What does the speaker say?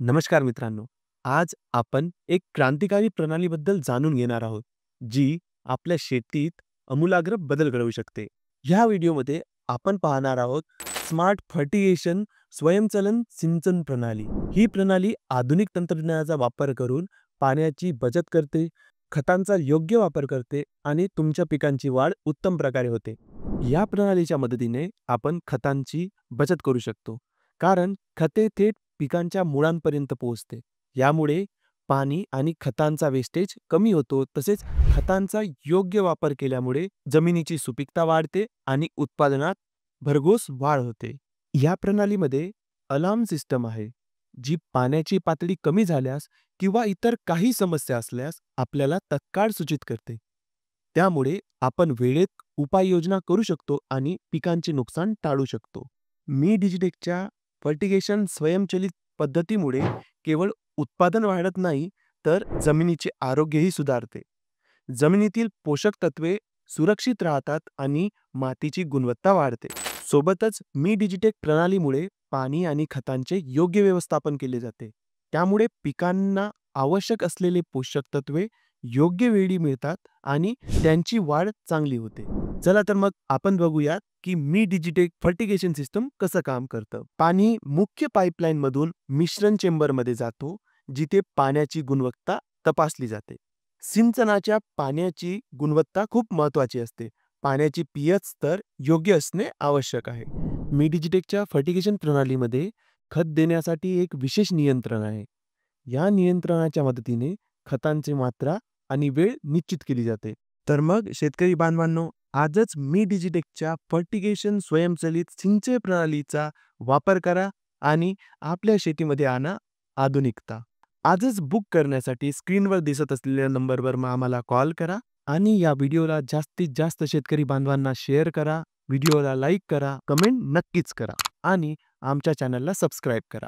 नमस्कार मित्रांनो. आज आपण एक क्रांतिकारी प्रणालीबद्दल जाणून घेणार आहोत, जी आपल्या शेतीत आमूलाग्र बदल घडवू शकते. ह्या व्हिडिओमध्ये आपण पाहणार आहोत स्मार्ट फर्टिगेशन स्वयंचलन सिंचन प्रणाली. ही प्रणाली आधुनिक तंत्रज्ञानाचा वापर करून पाण्याची बचत करते, खतांचा योग्य वापर करते आणि तुमच्या पिकांची वाढ उत्तम प्रकारे होते. या प्रणालीच्या मदतीने आपण खतांची बचत करू शकतो. कारण खते थेट पिकांच्या मुळांपर्यंत पोहोचते. यामुळे पाणी आणि खतांचा वेस्टेज कमी होतो. तसेच खतांचा योग्य वापर केल्यामुळे जमिनीची सुपीकता वाढते आणि उत्पादनात भरघोस वाढ होते. या प्रणालीमध्ये अलार्म सिस्टम आहे, जी पाण्याची पातळी कमी झाल्यास किंवा इतर काही समस्या असल्यास आपल्याला तत्काळ सूचित करते. त्यामुळे आपण वेळेत उपाययोजना करू शकतो आणि पिकांचे नुकसान टाळू शकतो. मी डिजिटेकच्या फर्टिगेशन स्वयंचलित पद्धतीमुळे केवळ उत्पादन वाढत नाही, तर जमिनीचे आरोग्यही सुधारते. जमिनीतील पोषक तत्वे सुरक्षित राहतात आणि मातीची गुणवत्ता वाढते. सोबतच मी डिजिटेक प्रणालीमुळे पाणी आणि खतांचे योग्य व्यवस्थापन केले जाते. त्यामुळे पिकांना आवश्यक असलेले पोषक तत्वे योग्य वेळी मिळतात आणि त्यांची वाढ चांगली होते. चला तर मग आपण बघूयात की मी डिजिटेक फर्टिगेशन सिस्टम कसं काम करतं. पाणी मुख्य पाईपलाईन मधून मिश्रण चेंबरमध्ये जातो, जिथे पाण्याची गुणवत्ता तपासली जाते. सिंचनाच्या पाण्याची गुणवत्ता खूप महत्त्वाची असते. पाण्याची पीएच स्तर योग्य असणे आवश्यक आहे. मी डिजिटेकच्या फर्टिगेशन प्रणालीमध्ये खत देण्यासाठी एक विशेष नियंत्रण आहे. या नियंत्रणाच्या मदतीने खतांची मात्रा आणि वेळ निश्चित केली जाते. तर मग शेतकरी बांधवांनो, आजच मी डिजिटेकच्या फर्टिगेशन स्वयंचलित सिंचन प्रणालीचा वापर करा आणि आपल्या शेतीमध्ये आणा आधुनिकता. आजच बुक करण्यासाठी स्क्रीनवर दिसत असलेल्या नंबरवर आम्हाला कॉल करा आणि या व्हिडिओला जास्तीत जास्त शेतकरी बांधवांना शेअर करा. व्हिडिओला लाईक करा, कमेंट नक्कीच करा आणि आमच्या चॅनलला सबस्क्राईब करा.